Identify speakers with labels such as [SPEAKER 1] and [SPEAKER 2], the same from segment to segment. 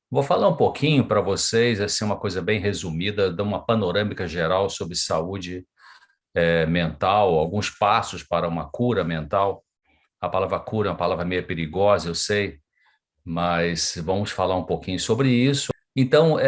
[SPEAKER 1] Vou falar um pouquinho para vocês, assim, uma coisa bem resumida, dar uma panorâmica geral sobre saúde mental, alguns passos para uma cura mental. A palavra cura é uma palavra meio perigosa, eu sei, mas vamos falar um pouquinho sobre isso. Então,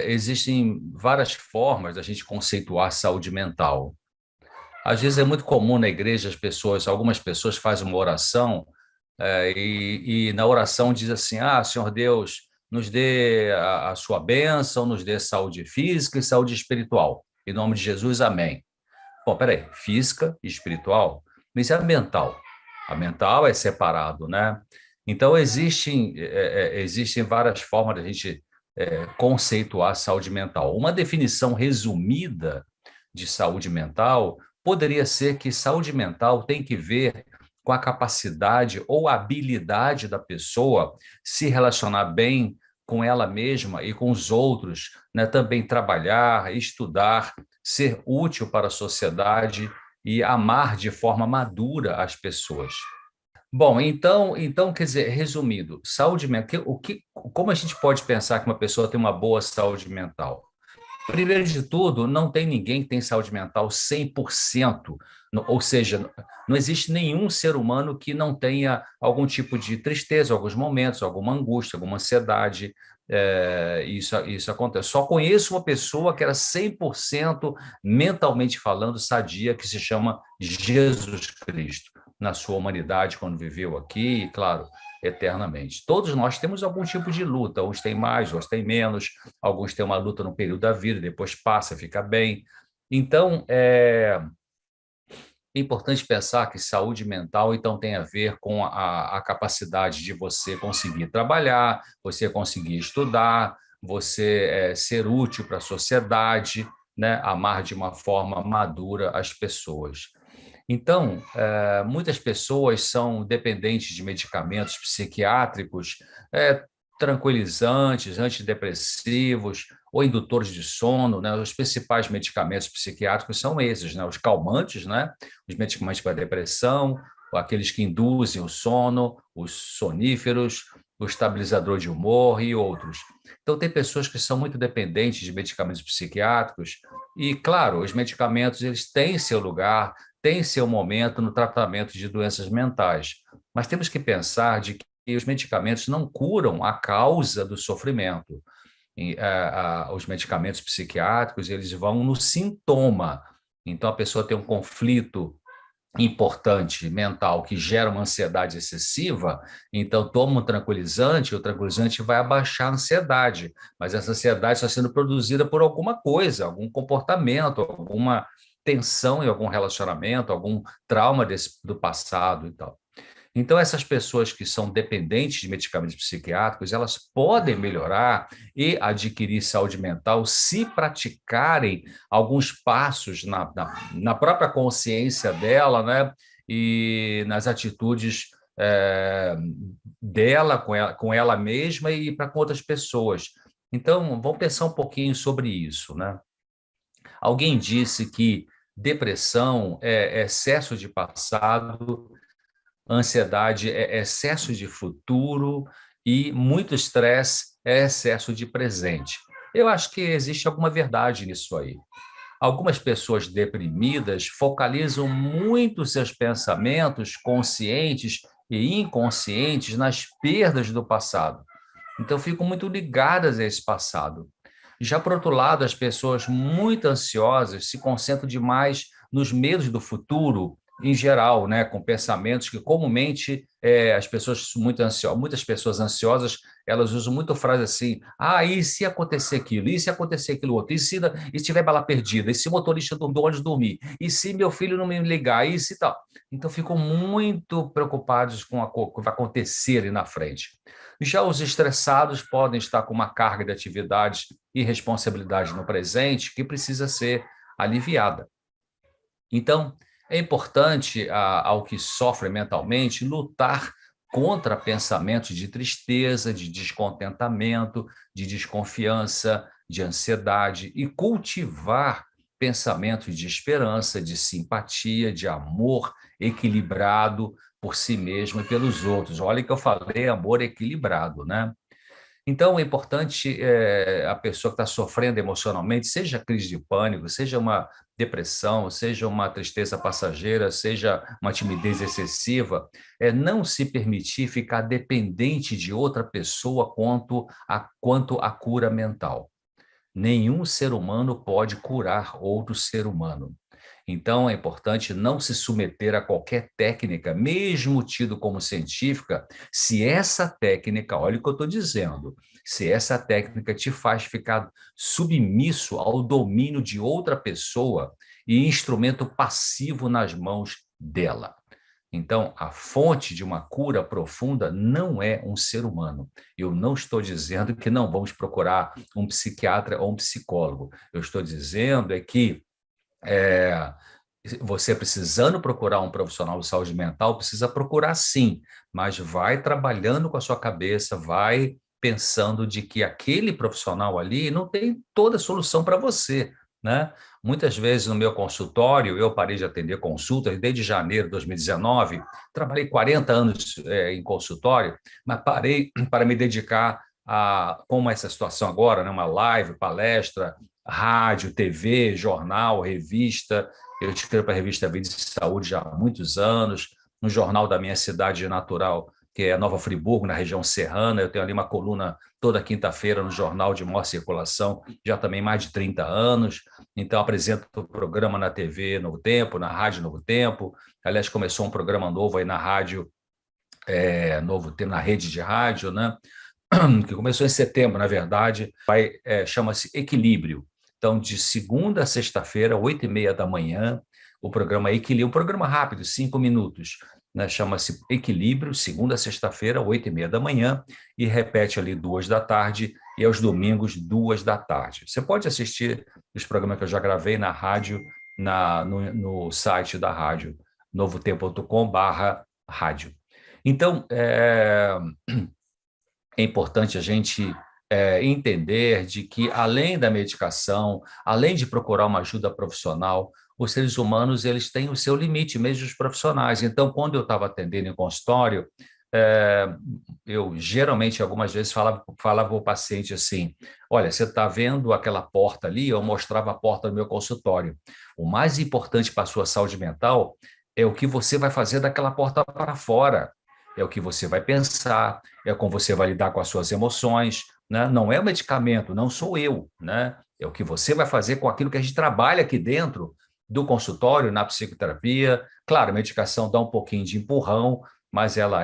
[SPEAKER 1] existem várias formas da gente conceituar saúde mental. Às vezes é muito comum na igreja algumas pessoas fazem uma oração e na oração diz assim: Ah, Senhor Deus, nos dê a sua bênção, nos dê saúde física e saúde espiritual. Em nome de Jesus, amém. Bom, peraí, física e espiritual, mas e a mental? A mental é separado, né? Então, existem várias formas de a gente conceituar a saúde mental. Uma definição resumida de saúde mental poderia ser que saúde mental tem que ver com a capacidade ou habilidade da pessoa se relacionar bem com ela mesma e com os outros, né? Também trabalhar, estudar, ser útil para a sociedade e amar de forma madura as pessoas. Bom, então, quer dizer, resumindo, saúde mental, como a gente pode pensar que uma pessoa tem uma boa saúde mental? Primeiro de tudo, não tem ninguém que tem saúde mental 100%, ou seja, não existe nenhum ser humano que não tenha algum tipo de tristeza, alguns momentos, alguma angústia, alguma ansiedade. Isso acontece. Só conheço uma pessoa que era 100% mentalmente falando sadia, que se chama Jesus Cristo, na sua humanidade, quando viveu aqui, e, claro, eternamente. Todos nós temos algum tipo de luta, uns têm mais, outros têm menos. Alguns têm uma luta no período da vida, depois passa, fica bem. Então, é importante pensar que saúde mental, então, tem a ver com a capacidade de você conseguir trabalhar, você conseguir estudar, você ser útil para a sociedade, né? Amar de uma forma madura as pessoas. Então, muitas pessoas são dependentes de medicamentos psiquiátricos, eh, tranquilizantes, antidepressivos ou indutores de sono, né? Os principais medicamentos psiquiátricos são esses, né? Os calmantes, né? Os medicamentos para depressão, aqueles que induzem o sono, os soníferos, o estabilizador de humor e outros. Então, tem pessoas que são muito dependentes de medicamentos psiquiátricos e, claro, os medicamentos eles têm seu lugar, tem seu momento no tratamento de doenças mentais, mas temos que pensar de que os medicamentos não curam a causa do sofrimento. Os medicamentos psiquiátricos, eles vão no sintoma. Então, a pessoa tem um conflito importante mental que gera uma ansiedade excessiva, então toma um tranquilizante, o tranquilizante vai abaixar a ansiedade, mas essa ansiedade está sendo produzida por alguma coisa, algum comportamento, alguma tensão em algum relacionamento, algum trauma do passado e tal. Então, essas pessoas que são dependentes de medicamentos psiquiátricos, elas podem melhorar e adquirir saúde mental se praticarem alguns passos na própria consciência dela, né? E nas atitudes dela com ela mesma e para com outras pessoas. Então, vamos pensar um pouquinho sobre isso, né? Alguém disse que depressão é excesso de passado, ansiedade é excesso de futuro e muito estresse é excesso de presente. Eu acho que existe alguma verdade nisso aí. Algumas pessoas deprimidas focalizam muito seus pensamentos conscientes e inconscientes nas perdas do passado. Então, ficam muito ligadas a esse passado. Já por outro lado, as pessoas muito ansiosas se concentram demais nos medos do futuro, em geral, né, com pensamentos que comumente as pessoas muitas pessoas ansiosas, elas usam muito a frase assim: ah, e se acontecer aquilo, e se acontecer aquilo outro, e se tiver bala perdida, e se o motorista do ônibus dormir, e se meu filho não me ligar, e se tal. Então ficam muito preocupados com o que vai acontecer ali na frente. Já os estressados podem estar com uma carga de atividades e responsabilidade no presente que precisa ser aliviada. Então, é importante ao que sofre mentalmente lutar contra pensamentos de tristeza, de descontentamento, de desconfiança, de ansiedade e cultivar pensamentos de esperança, de simpatia, de amor equilibrado por si mesmo e pelos outros. Olha que eu falei amor equilibrado, né? Então, é importante a pessoa que está sofrendo emocionalmente, seja crise de pânico, seja uma depressão, seja uma tristeza passageira, seja uma timidez excessiva, não se permitir ficar dependente de outra pessoa quanto à cura mental. Nenhum ser humano pode curar outro ser humano. Então, é importante não se submeter a qualquer técnica, mesmo tido como científica, se essa técnica, olha o que eu estou dizendo, se essa técnica te faz ficar submisso ao domínio de outra pessoa e instrumento passivo nas mãos dela. Então, a fonte de uma cura profunda não é um ser humano. Eu não estou dizendo que não vamos procurar um psiquiatra ou um psicólogo. Eu estou dizendo que é, você precisando procurar um profissional de saúde mental, precisa procurar sim, mas vai trabalhando com a sua cabeça, vai pensando de que aquele profissional ali não tem toda a solução para você, né? Muitas vezes no meu consultório, eu parei de atender consultas desde janeiro de 2019, trabalhei 40 anos em consultório, mas parei para me dedicar a, como essa situação agora, né? Uma live, palestra, rádio, TV, jornal, revista. Eu escrevo para a revista Vida e Saúde já há muitos anos, no jornal da minha cidade natural, que é Nova Friburgo, na região serrana. Eu tenho ali uma coluna toda quinta-feira no jornal de maior circulação, já também mais de 30 anos. Então, apresento o programa na TV Novo Tempo, na Rádio Novo Tempo. Aliás, começou um programa novo aí na rádio, Novo Tempo, na rede de rádio, né? Que começou em setembro, na verdade, chama-se Equilíbrio. Então, de segunda a sexta-feira, 8h30 da manhã, o programa Equilíbrio, um programa rápido, 5 minutos, né? Chama-se Equilíbrio, segunda a sexta-feira, 8h30 da manhã, e repete ali 2 da tarde, e aos domingos, 2 da tarde. Você pode assistir os programas que eu já gravei na rádio, no site da rádio, novotempo.com/rádio. Então, é importante a gente entender de que, além da medicação, além de procurar uma ajuda profissional, os seres humanos eles têm o seu limite, mesmo os profissionais. Então, quando eu estava atendendo em consultório, é, eu geralmente, algumas vezes, falava para o paciente assim: olha, você está vendo aquela porta ali? Eu mostrava a porta do meu consultório. O mais importante para a sua saúde mental é o que você vai fazer daquela porta para fora, é o que você vai pensar, é como você vai lidar com as suas emoções, né? Não é o medicamento, não sou eu, né? É o que você vai fazer com aquilo que a gente trabalha aqui dentro do consultório, na psicoterapia. Claro, a medicação dá um pouquinho de empurrão, mas ela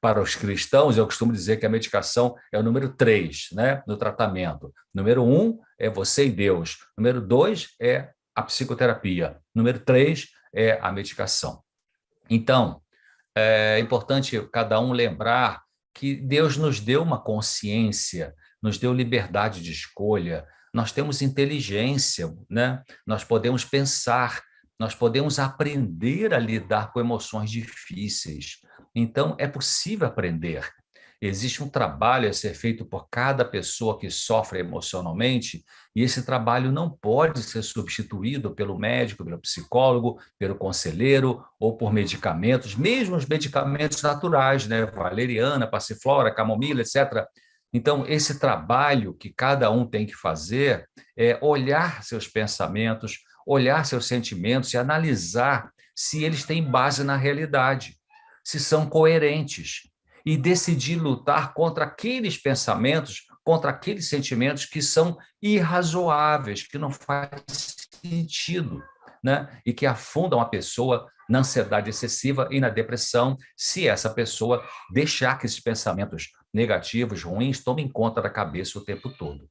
[SPEAKER 1] para os cristãos, eu costumo dizer que a medicação é o número 3, né, no tratamento. Número 1 é você e Deus. Número 2 é a psicoterapia. Número 3 é a medicação. Então, é importante cada um lembrar que Deus nos deu uma consciência, nos deu liberdade de escolha, nós temos inteligência, né? Nós podemos pensar, nós podemos aprender a lidar com emoções difíceis. Então, é possível aprender. Existe um trabalho a ser feito por cada pessoa que sofre emocionalmente, e esse trabalho não pode ser substituído pelo médico, pelo psicólogo, pelo conselheiro ou por medicamentos, mesmo os medicamentos naturais, né? Valeriana, passiflora, camomila, etc. Então, esse trabalho que cada um tem que fazer é olhar seus pensamentos, olhar seus sentimentos e analisar se eles têm base na realidade, se são coerentes, e decidir lutar contra aqueles pensamentos, contra aqueles sentimentos que são irrazoáveis, que não faz sentido, né? E que afundam a pessoa na ansiedade excessiva e na depressão, se essa pessoa deixar que esses pensamentos negativos, ruins, tomem conta da cabeça o tempo todo.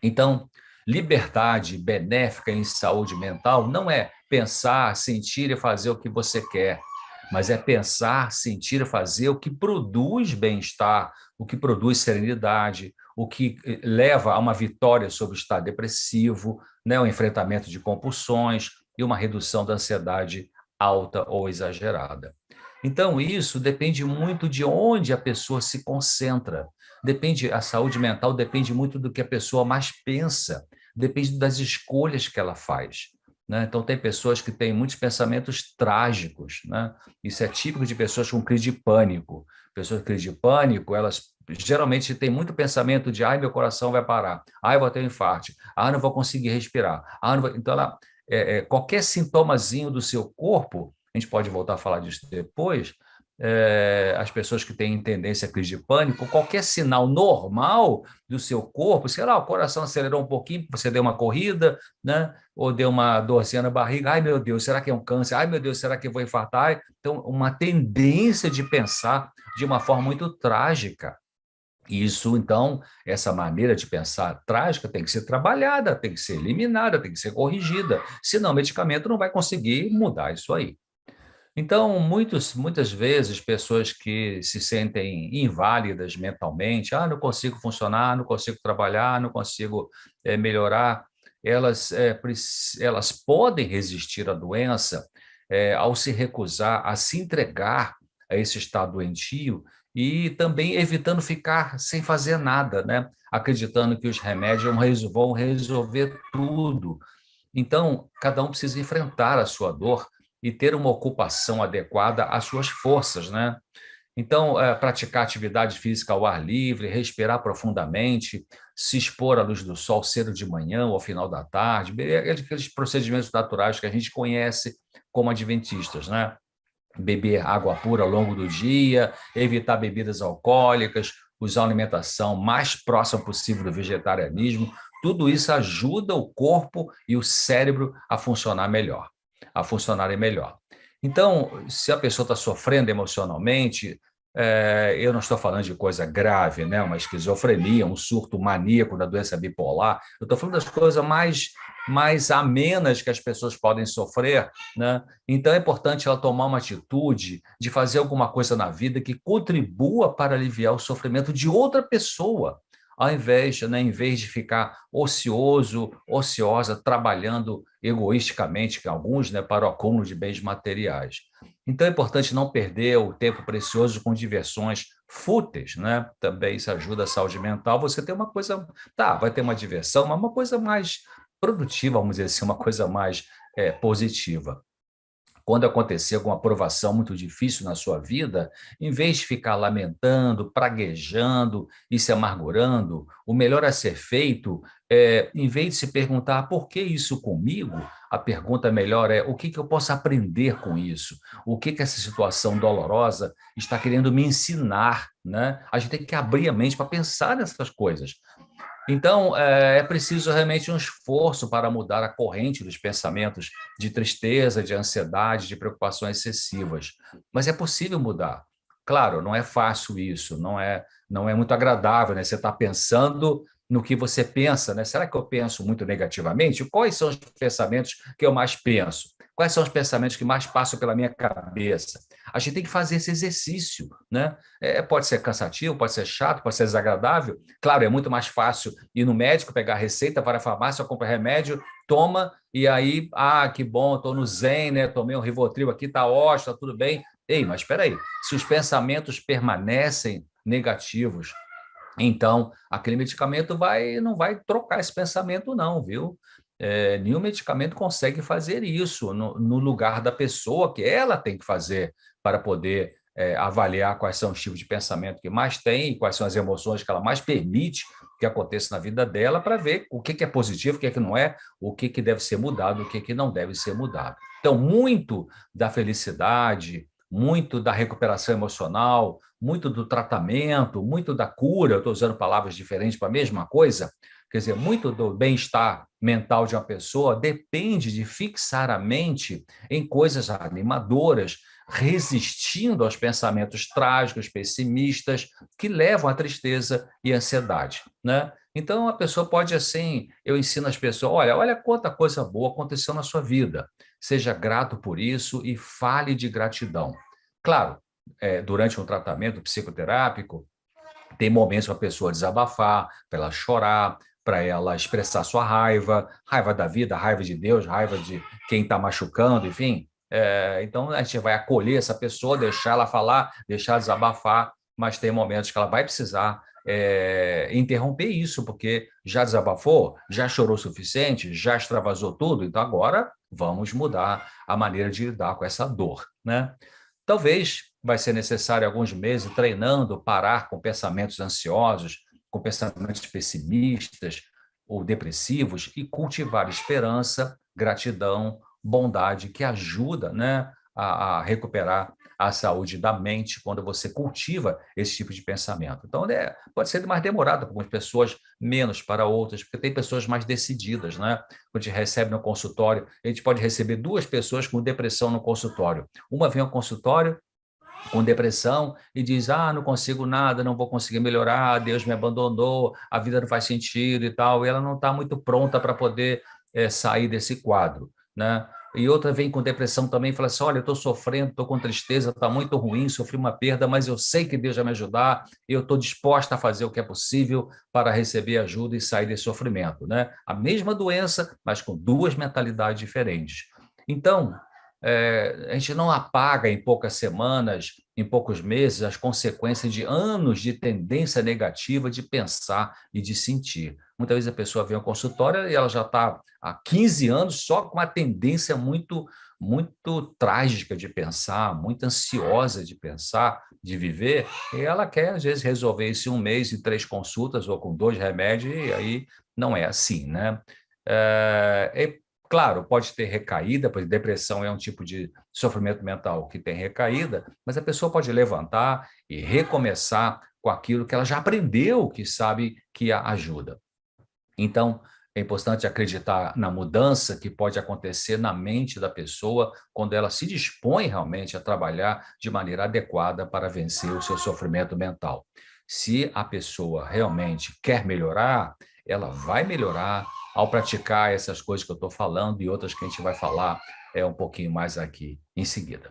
[SPEAKER 1] Então, liberdade benéfica em saúde mental não é pensar, sentir e fazer o que você quer, mas é pensar, sentir e fazer o que produz bem-estar, o que produz serenidade, o que leva a uma vitória sobre o estado depressivo, né, o enfrentamento de compulsões e uma redução da ansiedade alta ou exagerada. Então, isso depende muito de onde a pessoa se concentra. A saúde mental depende muito do que a pessoa mais pensa, depende das escolhas que ela faz, né? Então, tem pessoas que têm muitos pensamentos trágicos, né? Isso é típico de pessoas com crise de pânico. Pessoas com crise de pânico, elas geralmente tem muito pensamento de, ai, meu coração vai parar, ai, eu vou ter um infarto, ai, não vou conseguir respirar, ai, não vou... Então, qualquer sintomazinho do seu corpo, a gente pode voltar a falar disso depois, as pessoas que têm tendência à crise de pânico, qualquer sinal normal do seu corpo, sei lá, o coração acelerou um pouquinho, você deu uma corrida, né? Ou deu uma dorzinha na barriga, ai meu Deus, será que é um câncer? Ai meu Deus, será que eu vou infartar? Então, uma tendência de pensar de uma forma muito trágica. Isso, então, essa maneira de pensar trágica tem que ser trabalhada, tem que ser eliminada, tem que ser corrigida, senão o medicamento não vai conseguir mudar isso aí. Então, muitas vezes, pessoas que se sentem inválidas mentalmente, não consigo funcionar, não consigo trabalhar, não consigo melhorar, elas podem resistir à doença ao se recusar a se entregar a esse estado doentio e também evitando ficar sem fazer nada, né? Acreditando que os remédios vão resolver tudo. Então, cada um precisa enfrentar a sua dor e ter uma ocupação adequada às suas forças, né? Então, praticar atividade física ao ar livre, respirar profundamente, se expor à luz do sol cedo de manhã ou ao final da tarde, aqueles procedimentos naturais que a gente conhece como adventistas, né? Beber água pura ao longo do dia, evitar bebidas alcoólicas, usar uma alimentação mais próxima possível do vegetarianismo, tudo isso ajuda o corpo e o cérebro a funcionar melhor, a funcionarem melhor. Então, se a pessoa está sofrendo emocionalmente, eu não estou falando de coisa grave, né? Uma esquizofrenia, um surto maníaco da doença bipolar, eu estou falando das coisas mais amenas que as pessoas podem sofrer, né? Então é importante ela tomar uma atitude de fazer alguma coisa na vida que contribua para aliviar o sofrimento de outra pessoa, ao invés, né, em vez de ficar ociosa, trabalhando egoisticamente, que alguns, né, para o acúmulo de bens materiais. Então é importante não perder o tempo precioso com diversões fúteis, né? Também isso ajuda a saúde mental. Você tem uma coisa, tá, vai ter uma diversão, mas uma coisa mais produtiva, vamos dizer assim, uma coisa mais positiva. Quando acontecer alguma provação muito difícil na sua vida, em vez de ficar lamentando, praguejando e se amargurando, o melhor a ser feito em vez de se perguntar por que isso comigo, a pergunta melhor é o que eu posso aprender com isso? O que essa situação dolorosa está querendo me ensinar, né? A gente tem que abrir a mente para pensar nessas coisas. Então, é preciso realmente um esforço para mudar a corrente dos pensamentos de tristeza, de ansiedade, de preocupações excessivas. Mas é possível mudar. Claro, não é fácil isso, não é muito agradável, né? Você está pensando no que você pensa, né? Será que eu penso muito negativamente? Quais são os pensamentos que eu mais penso? Quais são os pensamentos que mais passam pela minha cabeça? A gente tem que fazer esse exercício, né? Pode ser cansativo, pode ser chato, pode ser desagradável. Claro, é muito mais fácil ir no médico, pegar a receita, vai à farmácia, compra remédio, toma, e aí, que bom, estou no zen, né? Tomei um Rivotril aqui, está ótimo, está tudo bem. Ei, mas espera aí, se os pensamentos permanecem negativos, então aquele medicamento não vai trocar esse pensamento, não, viu? Nenhum medicamento consegue fazer isso no lugar da pessoa, que ela tem que fazer para poder avaliar quais são os tipos de pensamento que mais tem e quais são as emoções que ela mais permite que aconteça na vida dela, para ver o que é positivo, o que não é, o que deve ser mudado, o que não deve ser mudado. Então, muito da felicidade, muito da recuperação emocional, muito do tratamento, muito da cura, eu estou usando palavras diferentes para a mesma coisa, quer dizer, muito do bem-estar mental de uma pessoa depende de fixar a mente em coisas animadoras, resistindo aos pensamentos trágicos, pessimistas, que levam à tristeza e ansiedade, né? Então, a pessoa pode, assim, eu ensino as pessoas, olha quanta coisa boa aconteceu na sua vida, seja grato por isso e fale de gratidão. Claro, durante um tratamento psicoterápico, tem momentos para a pessoa desabafar, para ela chorar, para ela expressar sua raiva, raiva da vida, raiva de Deus, raiva de quem está machucando, enfim. Então, a gente vai acolher essa pessoa, deixar ela falar, deixar desabafar, mas tem momentos que ela vai precisar interromper isso, porque já desabafou, já chorou o suficiente, já extravasou tudo, então agora vamos mudar a maneira de lidar com essa dor, né? Talvez vai ser necessário alguns meses treinando, parar com pensamentos ansiosos, com pensamentos pessimistas ou depressivos e cultivar esperança, gratidão, bondade, que ajuda, né, a recuperar a saúde da mente quando você cultiva esse tipo de pensamento. Então, pode ser mais demorado para algumas pessoas, menos para outras, porque tem pessoas mais decididas, né? Quando a gente recebe no consultório, a gente pode receber duas pessoas com depressão no consultório. Uma vem ao consultório com depressão e diz: ah, não consigo nada, não vou conseguir melhorar, Deus me abandonou, a vida não faz sentido e tal, e ela não está muito pronta para poder sair desse quadro, né? E outra vem com depressão também e fala assim: olha, eu estou sofrendo, estou com tristeza, está muito ruim, sofri uma perda, mas eu sei que Deus vai me ajudar, e eu estou disposta a fazer o que é possível para receber ajuda e sair desse sofrimento, né? A mesma doença, mas com duas mentalidades diferentes. Então, a gente não apaga em poucas semanas, em poucos meses, as consequências de anos de tendência negativa de pensar e de sentir. Muitas vezes a pessoa vem ao consultório e ela já está há 15 anos só com uma tendência muito trágica de pensar, muito ansiosa de pensar, de viver, e ela quer, às vezes, resolver isso em um mês, em 3 consultas ou com 2 remédios, e aí não é assim, né? É, Claro, pode ter recaída, pois depressão é um tipo de sofrimento mental que tem recaída, mas a pessoa pode levantar e recomeçar com aquilo que ela já aprendeu, que sabe que a ajuda. Então, é importante acreditar na mudança que pode acontecer na mente da pessoa quando ela se dispõe realmente a trabalhar de maneira adequada para vencer o seu sofrimento mental. Se a pessoa realmente quer melhorar, ela vai melhorar ao praticar essas coisas que eu estou falando e outras que a gente vai falar um pouquinho mais aqui em seguida.